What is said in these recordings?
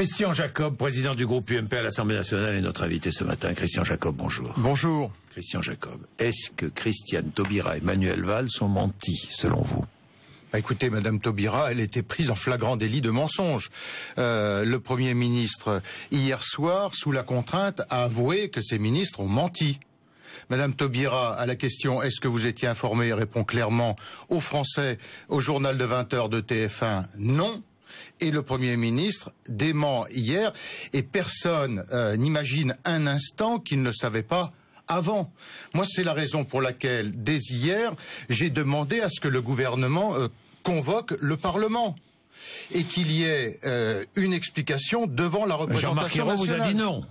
Christian Jacob, président du groupe UMP à l'Assemblée nationale, est notre invité ce matin. Christian Jacob, bonjour. Bonjour. Christian Jacob, est-ce que Christiane Taubira et Manuel Valls ont menti, selon vous? Écoutez, Madame Taubira, elle était prise en flagrant délit de mensonge. Le Premier ministre, hier soir, sous la contrainte, a avoué que ses ministres ont menti. Madame Taubira, à la question « Est-ce que vous étiez informée ?» répond clairement aux Français, au journal de 20h de TF1, non. Et le Premier ministre dément hier, et personne n'imagine un instant qu'il ne le savait pas avant. Moi, c'est la raison pour laquelle, dès hier, j'ai demandé à ce que le gouvernement convoque le Parlement et qu'il y ait une explication devant la représentation nationale. Jean-Marc Ayrault vous a dit non.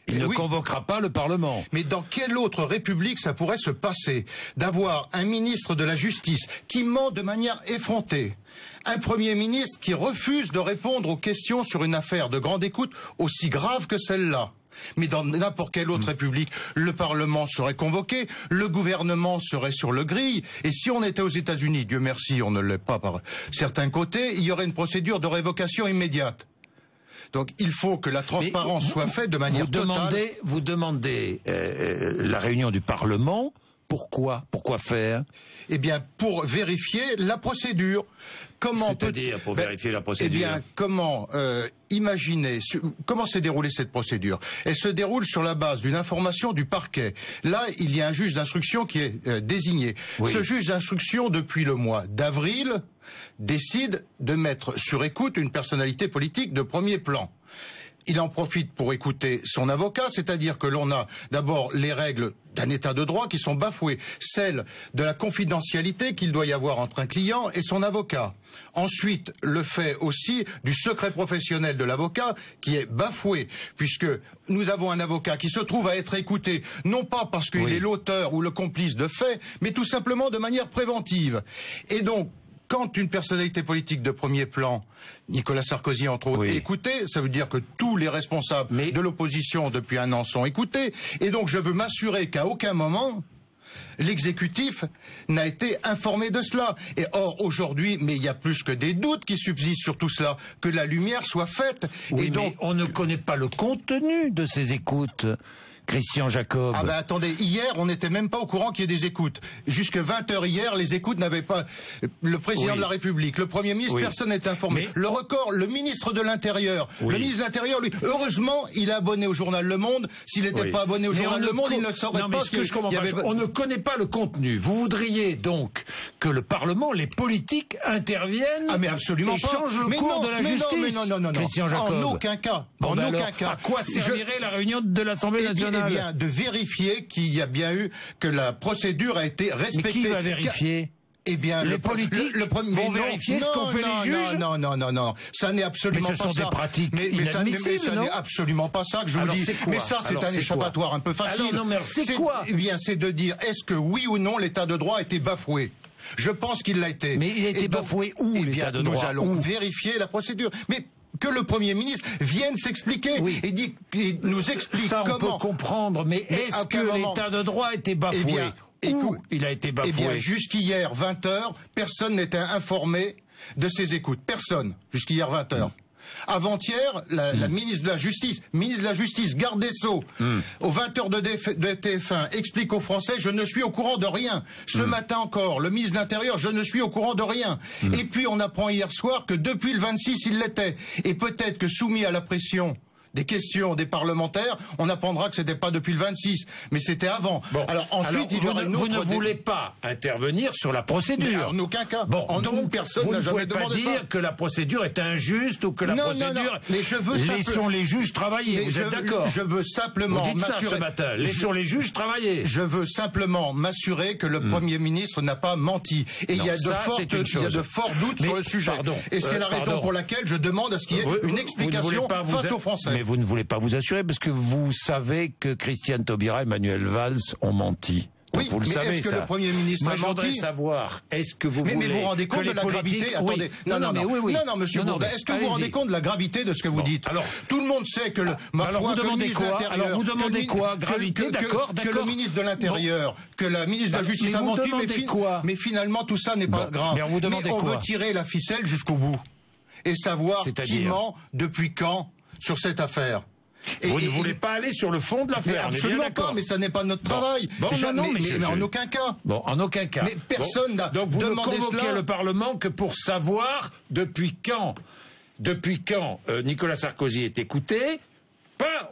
Il ne convoquera pas le Parlement. Mais dans quelle autre république ça pourrait se passer d'avoir un ministre de la Justice qui ment de manière effrontée, un Premier ministre qui refuse de répondre aux questions sur une affaire de grande écoute aussi grave que celle-là? Mais dans n'importe quelle autre république, le Parlement serait convoqué, le gouvernement serait sur le grill, et si on était aux États-Unis, Dieu merci, on ne l'est pas par certains côtés, il y aurait une procédure de révocation immédiate. Donc il faut que la transparence soit faite de manière totale. Vous demandez la réunion du Parlement. Pourquoi? Pourquoi faire? Eh bien, pour vérifier la procédure. C'est-à-dire pour vérifier la procédure? Eh bien, comment imaginer, comment s'est déroulée cette procédure? Elle se déroule sur la base d'une information du parquet. Là, il y a un juge d'instruction qui est désigné. Oui. Ce juge d'instruction, depuis le mois d'avril, décide de mettre sur écoute une personnalité politique de premier plan. Il en profite pour écouter son avocat, c'est-à-dire que l'on a d'abord les règles d'un état de droit qui sont bafouées, celles de la confidentialité qu'il doit y avoir entre un client et son avocat. Ensuite, le fait aussi du secret professionnel de l'avocat qui est bafoué, puisque nous avons un avocat qui se trouve à être écouté, non pas parce qu'il est l'auteur ou le complice de faits, mais tout simplement de manière préventive. Et donc, quand une personnalité politique de premier plan, Nicolas Sarkozy entre autres, est écouté, ça veut dire que tous les responsables de l'opposition depuis un an sont écoutés. Et donc je veux m'assurer qu'à aucun moment, l'exécutif n'a été informé de cela. Et or, aujourd'hui, mais il y a plus que des doutes qui subsistent sur tout cela, que la lumière soit faite. Oui, et donc, mais on ne connaît pas le contenu de ces écoutes. Christian Jacob. Ah ben attendez, hier on n'était même pas au courant qu'il y ait des écoutes. Jusque 20h hier, les écoutes n'avaient pas... Le président de la République, le Premier ministre, personne n'est informé. Mais... Le record, le ministre de l'Intérieur. Le ministre de l'Intérieur, lui, heureusement, il est abonné au journal Le Monde. S'il n'était pas abonné au journal Le Monde, il ne saurait pas On ne connaît pas le contenu. Vous voudriez donc que le Parlement, les politiques interviennent mais absolument et changent le cours de la justice. Non, Christian Jacob. En aucun cas. En aucun cas. À quoi servirait la réunion de l'Assemblée nationale? Eh bien, de vérifier qu'il y a bien eu, que la procédure a été respectée. Mais qui va vérifier? Eh bien, les politiques vont vérifier ce qu'ont fait les juges? Non, ça n'est absolument pas ça. Mais ce sont des pratiques inadmissibles, ça n'est absolument pas ça que je vous dis. Mais ça, c'est un échappatoire un peu facile. Alors, non, mais c'est quoi? Eh bien, c'est de dire, est-ce que oui ou non l'état de droit a été bafoué? Je pense qu'il l'a été. Mais il a été bafoué où, l'état de droit? Nous allons vérifier la procédure. Mais que le Premier ministre vienne s'expliquer et nous explique ça, comment. On peut comprendre, mais est-ce que l'état de droit a été bafoué? Où il a été bafoué? Eh bien, jusqu'hier 20h, personne n'était informé de ces écoutes. Personne, jusqu'hier 20h. Avant-hier, la ministre de la Justice, garde des Sceaux, aux 20h de TF1, explique aux Français, je ne suis au courant de rien. Ce matin encore, le ministre de l'Intérieur, je ne suis au courant de rien. Et puis on apprend hier soir que depuis le 26, il l'était. Et peut-être que soumis à la pression des questions des parlementaires, on apprendra que c'était pas depuis le 26, mais c'était avant. Bon, alors ensuite, il y aura une autre... Vous ne voulez pas intervenir sur la procédure. En aucun cas. Bon, donc personne n'a jamais demandé ça. Vous ne pouvez pas dire que la procédure est injuste ou que la procédure... Non, mais je veux laissons les juges travailler, vous êtes d'accord? Je veux simplement m'assurer... Laissons les juges travailler. Je veux simplement m'assurer que le Premier ministre n'a pas menti. Et il y a de forts doutes sur le sujet. Et c'est la raison pour laquelle je demande à ce qu'il y ait une explication face aux Français. Mais vous ne voulez pas vous assurer parce que vous savez que Christiane Taubira et Manuel Valls ont menti. Donc oui, vous le savez, est-ce que le Premier ministre a menti? Moi, je voudrais savoir, est-ce que vous voulez... Mais vous vous rendez compte de la gravité? Attendez. Non, monsieur Bourdin, est-ce que vous vous rendez compte de la gravité de ce que vous dites? Alors, tout le monde sait que vous demandez quoi? Gravité, d'accord. Que le ministre de l'Intérieur, que la ministre de la Justice a menti, mais finalement, tout ça n'est pas grave. Mais on veut tirer la ficelle jusqu'au bout. Et savoir qui ment, depuis quand, sur cette affaire. Vous ne voulez pas aller sur le fond de l'affaire? Absolument pas, mais ça n'est pas notre travail. Mais en aucun cas. Bon, en aucun cas. Mais personne n'a demandé cela. Donc vous ne convoquez le Parlement que pour savoir depuis quand Nicolas Sarkozy est écouté.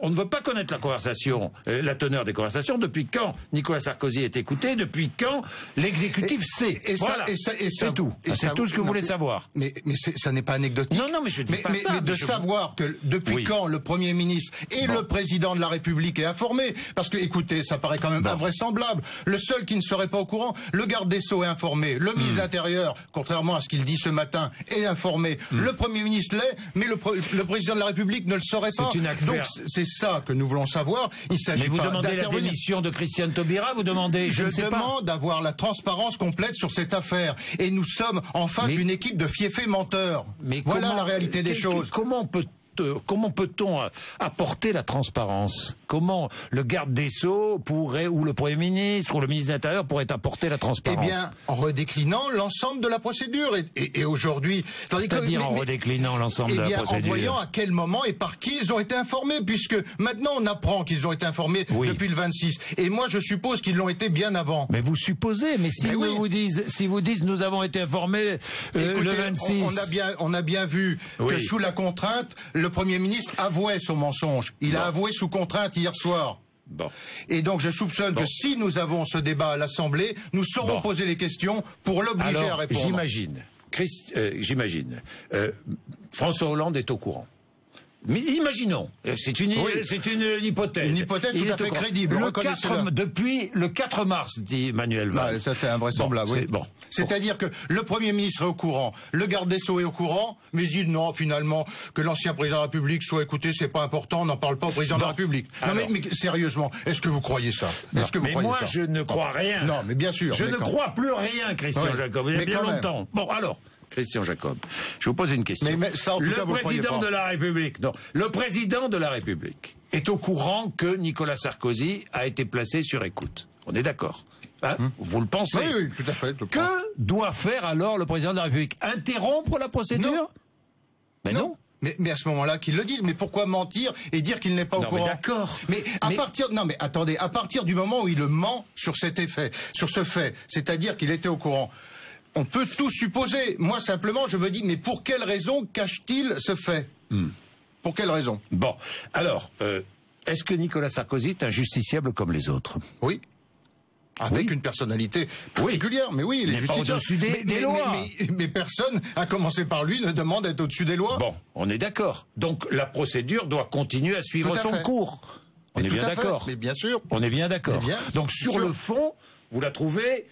On ne veut pas connaître la conversation, la teneur des conversations. Depuis quand Nicolas Sarkozy est écouté? Depuis quand l'exécutif sait? Voilà. C'est tout. C'est tout ce que vous voulez savoir. Mais ça n'est pas anecdotique. Non, mais je dis pas ça. Mais de savoir que depuis quand le Premier ministre et le Président de la République est informé, parce que, écoutez, ça paraît quand même invraisemblable. Le seul qui ne serait pas au courant, le garde des Sceaux est informé, le ministre de l'Intérieur, contrairement à ce qu'il dit ce matin, est informé. Le Premier ministre l'est, mais le Président de la République ne le saurait pas. C'est une affaire. C'est ça que nous voulons savoir. Il s'agit pas d'intervenir. Mais vous demandez la démission de Christiane Taubira, vous demandez... Je demande d'avoir la transparence complète sur cette affaire. Et nous sommes en face d'une équipe de fiefés menteurs. Mais voilà la réalité des choses. Comment peut-on apporter la transparence? Comment le garde des Sceaux pourrait, ou le Premier ministre, ou le ministre de l'Intérieur pourrait apporter la transparence? Eh bien, en redéclinant l'ensemble de la procédure. Et aujourd'hui... C'est-à-dire en redéclinant l'ensemble de la procédure? En voyant à quel moment et par qui ils ont été informés, puisque maintenant on apprend qu'ils ont été informés depuis le 26. Et moi, je suppose qu'ils l'ont été bien avant. Mais vous supposez, mais si vous dites nous avons été informés le 26... On a bien vu que sous la contrainte, le Premier ministre avouait son mensonge. Il a avoué sous contrainte hier soir. Et donc je soupçonne que si nous avons ce débat à l'Assemblée, nous saurons poser les questions pour l'obliger à répondre. J'imagine. François Hollande est au courant. Mais imaginons, c'est une hypothèse. Une hypothèse tout à fait crédible. Depuis le 4 mars, dit Manuel Valls. Ça c'est invraisemblable. C'est-à-dire que le Premier ministre est au courant, le garde des Sceaux est au courant, mais il dit non, finalement, que l'ancien président de la République soit écouté, c'est pas important, on n'en parle pas au président de la République. Non mais sérieusement, est-ce que vous croyez ça? Je ne crois rien. Non, mais bien sûr. Je ne crois plus rien, Christian Jacob. Il y a bien longtemps. Bon, alors. Christian Jacob, je vous pose une question. Le président de la République est au courant que Nicolas Sarkozy a été placé sur écoute. On est d'accord? Vous le pensez? Oui, tout à fait. Que doit faire alors le président de la République? Interrompre la procédure? Non. Mais à ce moment-là, qu'ils le disent. Mais pourquoi mentir et dire qu'il n'est pas au courant? D'accord. À partir du moment où il ment sur cet effet, sur ce fait, c'est-à-dire qu'il était au courant, on peut tout supposer. Moi, simplement, je veux dire, mais pour quelle raison cache-t-il ce fait? Pour quelle raison? Bon, alors, est-ce que Nicolas Sarkozy est un justiciable comme les autres? Oui. Avec une personnalité particulière, mais oui, il est justiciable. Pas au-dessus des lois. Mais personne, à commencer par lui, ne demande d'être au-dessus des lois. Bon, on est d'accord. Donc la procédure doit continuer à suivre son cours. On est bien d'accord. Mais bien sûr. On est bien d'accord. Donc sur le fond, vous la trouvez...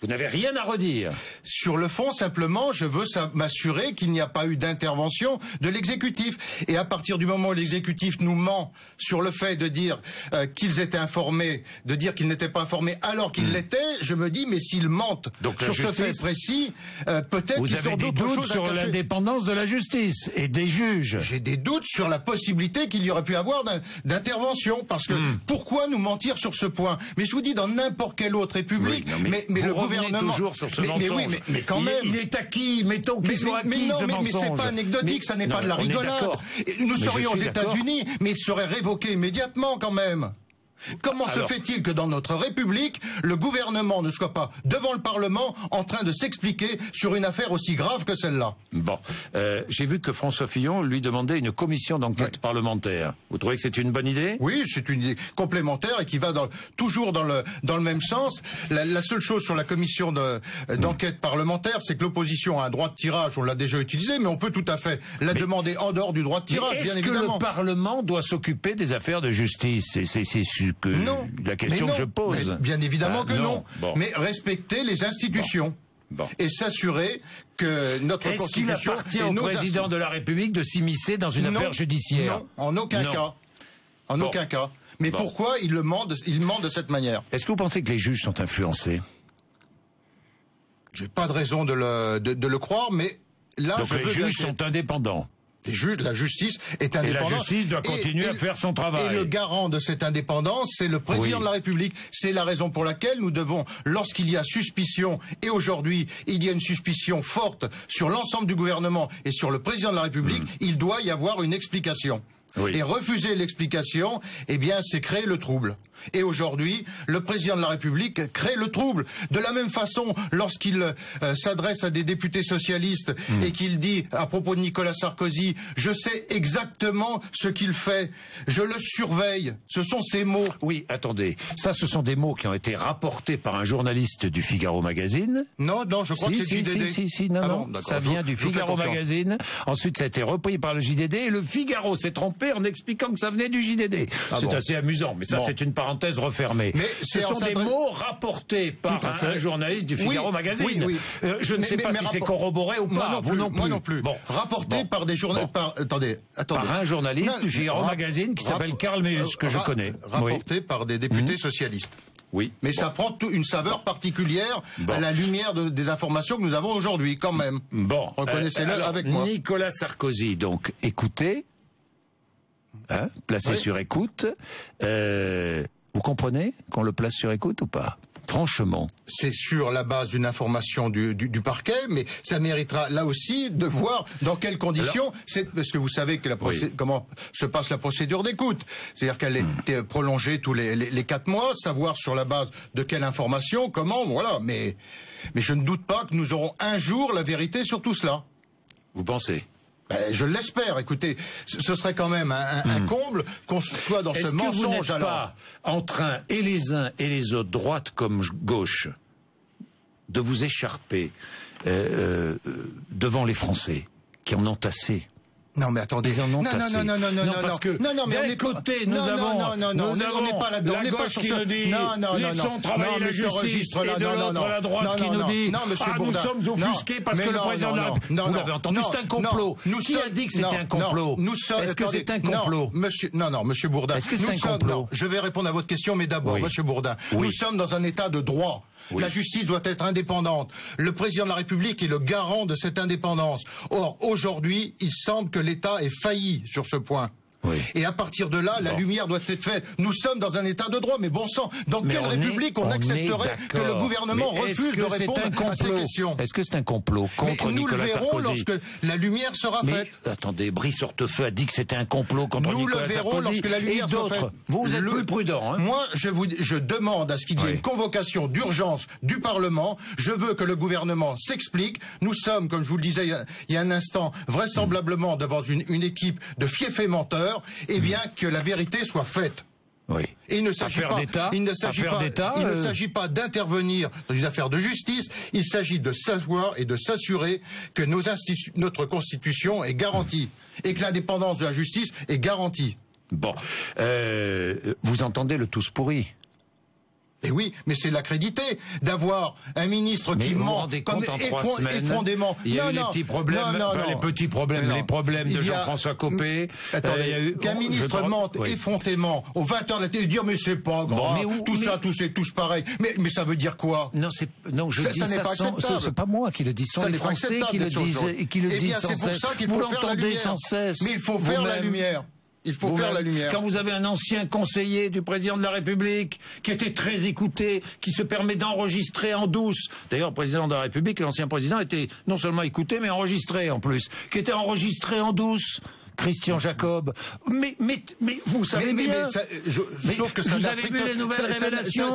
Vous n'avez rien à redire. Sur le fond, simplement, je veux m'assurer qu'il n'y a pas eu d'intervention de l'exécutif. Et à partir du moment où l'exécutif nous ment sur le fait de dire qu'ils étaient informés, de dire qu'ils n'étaient pas informés alors qu'ils l'étaient, je me dis, mais s'ils mentent sur ce fait précis, peut-être qu'ils ont d'autres choses à cacher. Vous avez des doutes sur l'indépendance de la justice et des juges? J'ai des doutes sur la possibilité qu'il y aurait pu avoir d'intervention. Parce que pourquoi nous mentir sur ce point? Mais je vous dis, dans n'importe quelle autre république, mais le gouvernement toujours sur ce mensonge. Mais quand même. Il est acquis, mettons qu'il soit acquis, ce mensonge. Mais c'est pas anecdotique, ça n'est pas de la rigolade. Nous serions aux États-Unis, mais il serait révoqué immédiatement quand même. Comment se fait-il que dans notre République, le gouvernement ne soit pas devant le Parlement en train de s'expliquer sur une affaire aussi grave que celle-là? Bon, j'ai vu que François Fillon lui demandait une commission d'enquête parlementaire. Vous trouvez que c'est une bonne idée? Oui, c'est une idée complémentaire et qui va toujours dans le même sens. La seule chose sur la commission d'enquête parlementaire, c'est que l'opposition a un droit de tirage, on l'a déjà utilisé, mais on peut tout à fait la demander en dehors du droit de tirage, bien évidemment. Est-ce que le Parlement doit s'occuper des affaires de justice? Non. La question que je pose. Mais bien évidemment que non. Mais respecter les institutions. Et s'assurer que notre Constitution... Est-ce qu'il appartient au président de la République de s'immiscer dans une affaire judiciaire? Non, en aucun cas. En aucun cas. Mais pourquoi il ment de cette manière? Est-ce que vous pensez que les juges sont influencés? J'ai pas de raison de le croire, mais là... Donc les juges sont indépendants? La justice est indépendante. Et la justice doit continuer à faire son travail. Et le garant de cette indépendance, c'est le président de la République. C'est la raison pour laquelle nous devons, lorsqu'il y a suspicion, et aujourd'hui il y a une suspicion forte sur l'ensemble du gouvernement et sur le président de la République, il doit y avoir une explication. Et refuser l'explication, eh bien, c'est créer le trouble. Et aujourd'hui, le président de la République crée le trouble. De la même façon, lorsqu'il s'adresse à des députés socialistes et qu'il dit à propos de Nicolas Sarkozy, je sais exactement ce qu'il fait, je le surveille. Ce sont ces mots. Oui, attendez, ça ce sont des mots qui ont été rapportés par un journaliste du Figaro Magazine. Non, je crois que c'est le JDD. Non, ça vient du Figaro Magazine. Ensuite, ça a été repris par le JDD et le Figaro s'est trompé en expliquant que ça venait du JDD. C'est assez amusant, mais ça c'est une parenthèse refermée. Mais ce sont des mots rapportés par un journaliste du Figaro Magazine. Oui. Je ne sais pas si c'est corroboré ou pas. Moi non plus. Bon. Rapporté par des journalistes. Attendez. Par un journaliste du Figaro Magazine qui s'appelle Karl Meus, que je connais. Rapporté par des députés socialistes. Oui. Mais ça prend une saveur particulière à la lumière des informations que nous avons aujourd'hui, quand même. Bon. Reconnaissez-le avec moi. Nicolas Sarkozy, donc, écoutez, placé sur écoute. Vous comprenez qu'on le place sur écoute ou pas? Franchement. C'est sur la base d'une information du parquet, mais ça méritera là aussi de voir dans quelles conditions. Parce que vous savez que comment se passe la procédure d'écoute. C'est-à-dire qu'elle est prolongée tous les 4 mois, savoir sur la base de quelle information, comment, voilà. Mais je ne doute pas que nous aurons un jour la vérité sur tout cela. Vous pensez? Je l'espère. Écoutez, ce serait quand même un comble qu'on soit dans ce mensonge. Est-ce que vous n'êtes pas en train, et les uns et les autres, droite comme gauche, de vous écharper devant les Français qui en ont assez? Non mais attendez. Non, parce que d'un côté nous avons on n'est pas là-dedans, on n'est pas sur ce. Laissons travailler la justice et de l'autre la droite qui nous dit nous sommes offusqués parce que le président de la République. Vous l'avez entendu, c'est un complot. Qui a dit que c'était un complot? Est-ce que c'est un complot? Monsieur Bourdin. Est-ce que c'est un complot? Je vais répondre à votre question, mais d'abord, Monsieur Bourdin, nous sommes dans un état de droit. La justice doit être indépendante. Le président de la République est le garant de cette indépendance. Or, aujourd'hui, il semble que l'État ait failli sur ce point. Et à partir de là, la lumière doit être faite. Nous sommes dans un état de droit, mais bon sang, dans quelle république on accepterait que le gouvernement refuse de répondre à ces questions? Est-ce que c'est un complot contre Nicolas Sarkozy? Nous le verrons lorsque la lumière sera faite. Attendez, Brice Hortefeux a dit que c'était un complot contre Nicolas Sarkozy. Nous le verrons lorsque la lumière sera faite. Vous êtes plus prudent, hein? Moi, je demande à ce qu'il y ait une convocation d'urgence du Parlement. Je veux que le gouvernement s'explique. Nous sommes, comme je vous le disais il y a un instant, vraisemblablement devant une équipe de fiefs et menteurs. Eh bien, que la vérité soit faite. Et il ne s'agit pas d'intervenir dans une affaire de justice. Il s'agit de savoir et de s'assurer que notre Constitution est garantie et que l'indépendance de la justice est garantie. Bon, vous entendez le tous pourri? Et oui, mais c'est l'accrédité d'avoir un ministre qui ment comme effrontément. Il y a eu les petits problèmes, les petits problèmes, les problèmes de Jean-François Copé. Qu'un ministre mente effrontément aux 20 heures de la télé, dire mais c'est pas grave, tout ça, c'est tous pareil. Mais ça veut dire quoi? C'est pas moi qui le dis, ce sont les Français qui le disent sans cesse. Vous l'entendez sans cesse. Mais il faut faire la lumière. Il faut faire la lumière. Quand vous avez un ancien conseiller du président de la République qui était très écouté, qui se permet d'enregistrer en douce. D'ailleurs, le président de la République et l'ancien président étaient non seulement écoutés, mais enregistrés en plus. Qui était enregistré en douce. Christian Jacob. Mais vous savez bien. Sauf que ça vous avez vu les nouvelles révélations.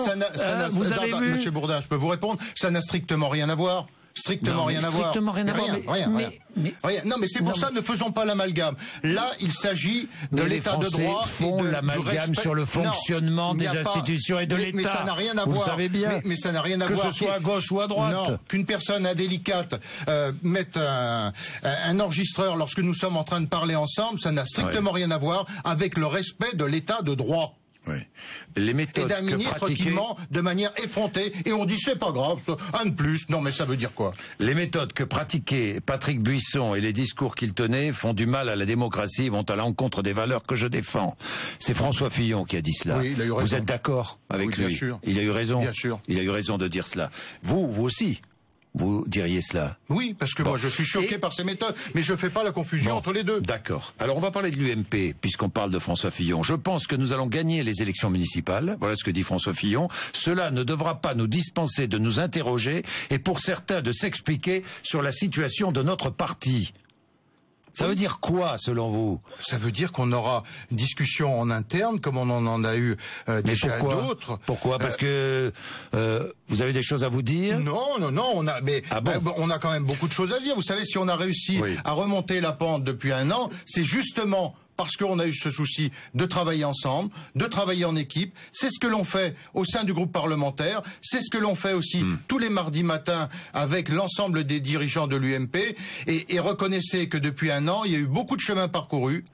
Vous avez vu. Monsieur Bourdin, je peux vous répondre. Ça n'a strictement rien à voir. Strictement rien à voir. Rien. Non, mais c'est pour ça, ne faisons pas l'amalgame. Là, il s'agit de l'état de droit. Ils font l'amalgame sur le fonctionnement des institutions et de l'État. Mais ça n'a rien à voir. Vous savez bien. Mais ça n'a rien à voir. Que ce soit à gauche ou à droite. Non, qu'une personne indélicate mette un enregistreur lorsque nous sommes en train de parler ensemble, ça n'a strictement rien à voir avec le respect de l'état de droit. Les méthodes et d'un ministre qui ment de manière effrontée et on dit c'est pas grave, un de plus. Non mais ça veut dire quoi? Les méthodes que pratiquait Patrick Buisson et les discours qu'il tenait font du mal à la démocratie, vont à l'encontre des valeurs que je défends. C'est François Fillon qui a dit cela. Oui, il a eu raison. Vous êtes d'accord avec lui? Bien sûr. Il a eu raison. Bien sûr. Il a eu raison de dire cela. Vous aussi. Vous diriez cela? Oui, parce que moi je suis choqué par ces méthodes, mais je ne fais pas la confusion entre les deux. D'accord. Alors on va parler de l'UMP, puisqu'on parle de François Fillon. Je pense que nous allons gagner les élections municipales, voilà ce que dit François Fillon. Cela ne devra pas nous dispenser de nous interroger, et pour certains de s'expliquer sur la situation de notre parti. Ça veut dire quoi, selon vous? Ça veut dire qu'on aura une discussion en interne, comme on en a eu déjà d'autres. Pourquoi? Parce que vous avez des choses à vous dire? Non, on a, mais on a quand même beaucoup de choses à dire. Vous savez, si on a réussi à remonter la pente depuis un an, c'est justement parce qu'on a eu ce souci de travailler ensemble, de travailler en équipe. C'est ce que l'on fait au sein du groupe parlementaire. C'est ce que l'on fait aussi tous les mardis matins avec l'ensemble des dirigeants de l'UMP. Et reconnaissez que depuis un an, il y a eu beaucoup de chemin parcouru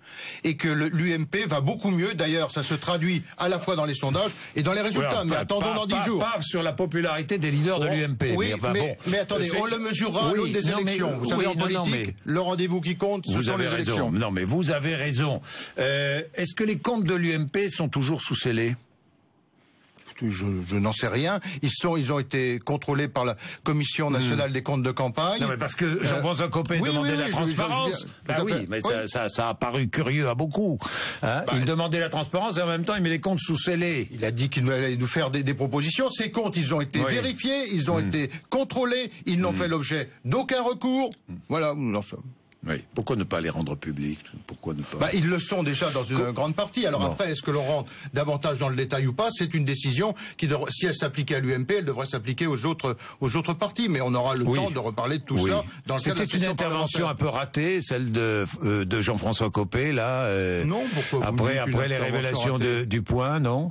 et que l'UMP va beaucoup mieux. D'ailleurs, ça se traduit à la fois dans les sondages et dans les résultats. Mais attendons dans 10 jours. Pas sur la popularité des leaders de l'UMP. Oui, mais attendez, on le mesurera à l'aune des élections. Vous savez, en politique, le rendez-vous qui compte, ce sont les élections. Non, mais vous avez raison. Est-ce que les comptes de l'UMP sont toujours sous scellés? Je n'en sais rien. Ils ont été contrôlés par la Commission nationale des comptes de campagne. Non, mais parce que Jean-François Copé demandait la transparence. Mais ça a paru curieux à beaucoup. Hein, il demandait la transparence et en même temps il met les comptes sous scellés. Il a dit qu'il allait nous faire des propositions. Ces comptes, ils ont été vérifiés, ils ont été contrôlés, ils n'ont fait l'objet d'aucun recours. Voilà, nous en sommes. Oui. Pourquoi ne pas les rendre publics? Pourquoi ne pas... Ils le sont déjà dans une grande partie. Alors après, est-ce que l'on rentre davantage dans le détail ou pas? C'est une décision qui, si elle s'appliquait à l'UMP, elle devrait s'appliquer aux autres partis. Mais on aura le temps de reparler de tout ça dans le cadre de la session parlementaire. C'était une intervention un peu ratée, celle de Jean-François Copé, là. Non, pourquoi après les révélations du Point, non?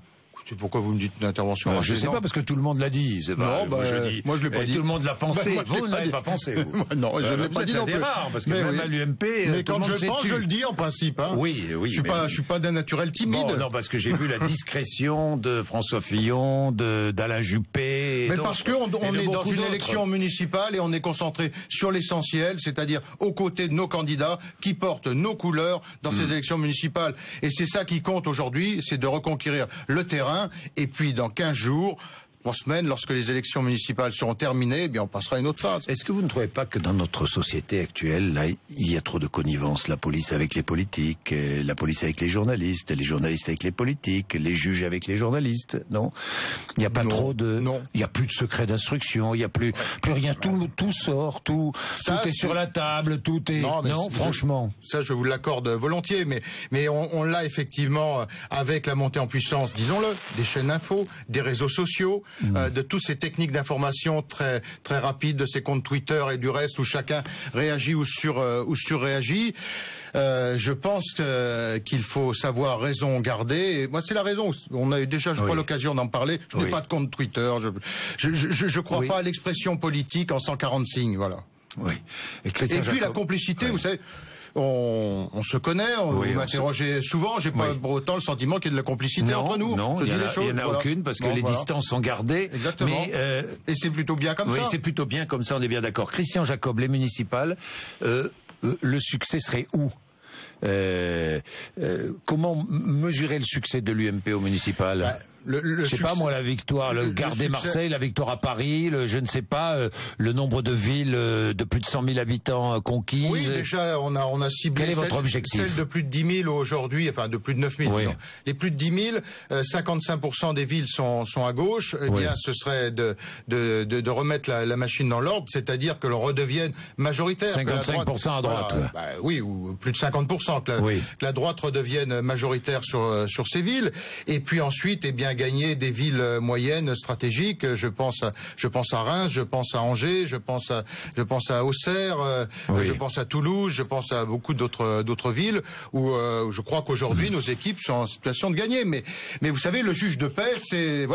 Pourquoi vous me dites une intervention? Je ne sais pas, parce que tout le monde l'a dit. Non, moi je l'ai pas dit. Tout le monde l'a pensé. Vous n'avez pas pensé. Non, je ne l'ai pas dit non plus. C'est rare, parce que même à l'UMP, mais quand je pense, je le dis en principe. Hein. Oui. Je suis pas d'un naturel timide. Non, parce que j'ai vu la discrétion de François Fillon, d'Alain Juppé. Mais parce qu'on est dans une élection municipale et on est concentré sur l'essentiel, c'est-à-dire aux côtés de nos candidats qui portent nos couleurs dans ces élections municipales. Et c'est ça qui compte aujourd'hui, c'est de reconquérir le terrain. Et puis dans 15 jours, 3 semaines, lorsque les élections municipales seront terminées, eh bien on passera à une autre phase. Est-ce que vous ne trouvez pas que dans notre société actuelle, là, il y a trop de connivence, la police avec les politiques, la police avec les journalistes avec les politiques, les juges avec les journalistes, non? Il n'y a pas trop de... Non. Il n'y a plus de secret d'instruction, il n'y a plus rien, tout sort, tout est sur la table, tout est... Non, franchement. Ça, je vous l'accorde volontiers, mais on l'a effectivement avec la montée en puissance, disons-le, des chaînes info, des réseaux sociaux, de toutes ces techniques d'information très très rapides, de ces comptes Twitter et du reste où chacun réagit ou surréagit. Je pense qu'il faut savoir raison garder. Et moi, c'est la raison. On a eu déjà, je crois, l'occasion d'en parler. Je n'ai pas de compte Twitter. Je crois pas à l'expression politique en 140 signes. Voilà. Oui. Et puis la complicité, vous savez. On se connaît, vous m'interrogez souvent, j'ai pas pour autant le sentiment qu'il y a de la complicité entre nous. Non, il n'y en a aucune, parce que les distances sont gardées. Exactement. Et c'est plutôt bien comme ça. Oui, c'est plutôt bien comme ça, on est bien d'accord. Christian Jacob, les municipales, le succès serait où? Comment mesurer le succès de l'UMP au municipal? Je sais pas moi, la victoire, le Gardé Marseille, la victoire à Paris, je ne sais pas, le nombre de villes de plus de 100 000 habitants conquises. Oui, déjà on a ciblé. Quel est votre objectif? Celle de plus de 10 000 aujourd'hui, enfin de plus de 9 000. Oui. Les plus de 10 000, 55% des villes sont à gauche. Eh bien, ce serait de remettre la machine dans l'ordre, c'est-à-dire que l'on redevienne majoritaire. 55% à droite. Voilà, oui, ou plus de 50%, que la droite redevienne majoritaire sur ces villes. Et puis ensuite, eh bien, gagner des villes moyennes stratégiques. Je pense à Reims, je pense à Angers, je pense à Auxerre, je pense à Toulouse, je pense à beaucoup d'autres villes où je crois qu'aujourd'hui nos équipes sont en situation de gagner. Mais vous savez, le juge de paix, c'est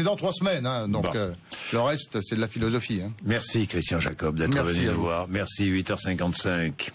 dans 3 semaines. Hein, donc le reste, c'est de la philosophie. Hein. Merci Christian Jacob d'être venu nous voir. Merci, 8h55.